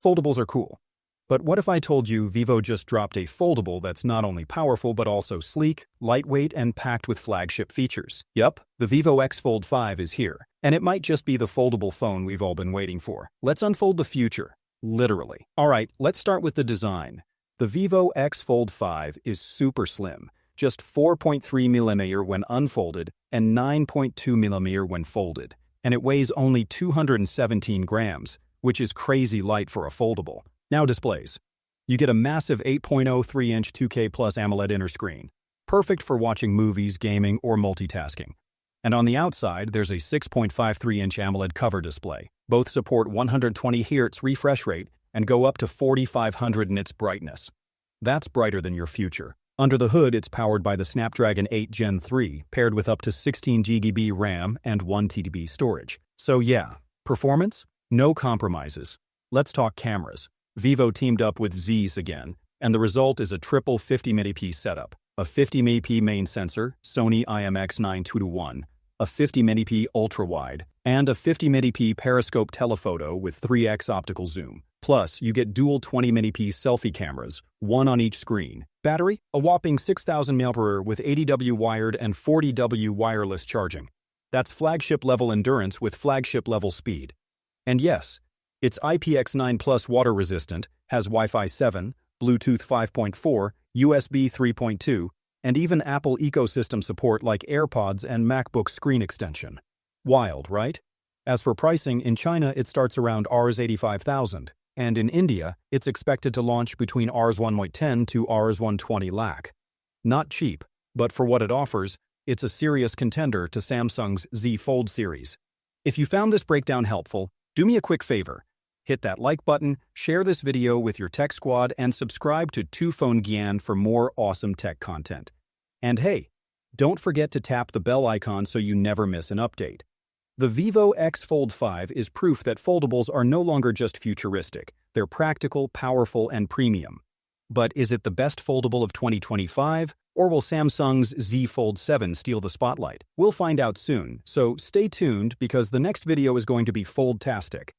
foldables are cool. But what if I told you Vivo just dropped a foldable that's not only powerful but also sleek, lightweight, and packed with flagship features? Yup, the Vivo X Fold 5 is here, and it might just be the foldable phone we've all been waiting for. Let's unfold the future, literally. Alright, let's start with the design. The Vivo X Fold 5 is super slim, just 4.3mm when unfolded and 9.2mm when folded, and it weighs only 217 grams, which is crazy light for a foldable. Now displays. You get a massive 8.03-inch 2K Plus AMOLED inner screen, perfect for watching movies, gaming, or multitasking. And on the outside, there's a 6.53-inch AMOLED cover display. Both support 120Hz refresh rate and go up to 4500 nits brightness. That's brighter than your future. Under the hood, it's powered by the Snapdragon 8 Gen 3, paired with up to 16GB RAM and 1TB storage. So yeah, performance? No compromises. Let's talk cameras. Vivo teamed up with ZEISS again, and the result is a triple 50MP setup. A 50MP main sensor, Sony IMX9 a 50MP ultra-wide, and a 50MP periscope telephoto with 3x optical zoom. Plus, you get dual 20MP selfie cameras, one on each screen. Battery? A whopping 6000 mAh with 80W wired and 40W wireless charging. That's flagship-level endurance with flagship-level speed. And yes, it's IPX9+ water-resistant, has Wi-Fi 7, Bluetooth 5.4, USB 3.2, and even Apple ecosystem support like AirPods and MacBook screen extension. Wild, right? As for pricing, in China it starts around Rs 85,000, and in India it's expected to launch between Rs 110 to Rs 120 lakh. Not cheap, but for what it offers, it's a serious contender to Samsung's Z Fold series. If you found this breakdown helpful, do me a quick favor. Hit that like button, share this video with your tech squad, and subscribe to ToPhonegyan for more awesome tech content. And hey, don't forget to tap the bell icon so you never miss an update. The Vivo X Fold 5 is proof that foldables are no longer just futuristic. They're practical, powerful, and premium. But is it the best foldable of 2025, or will Samsung's Z Fold 7 steal the spotlight? We'll find out soon, so stay tuned because the next video is going to be fold-tastic.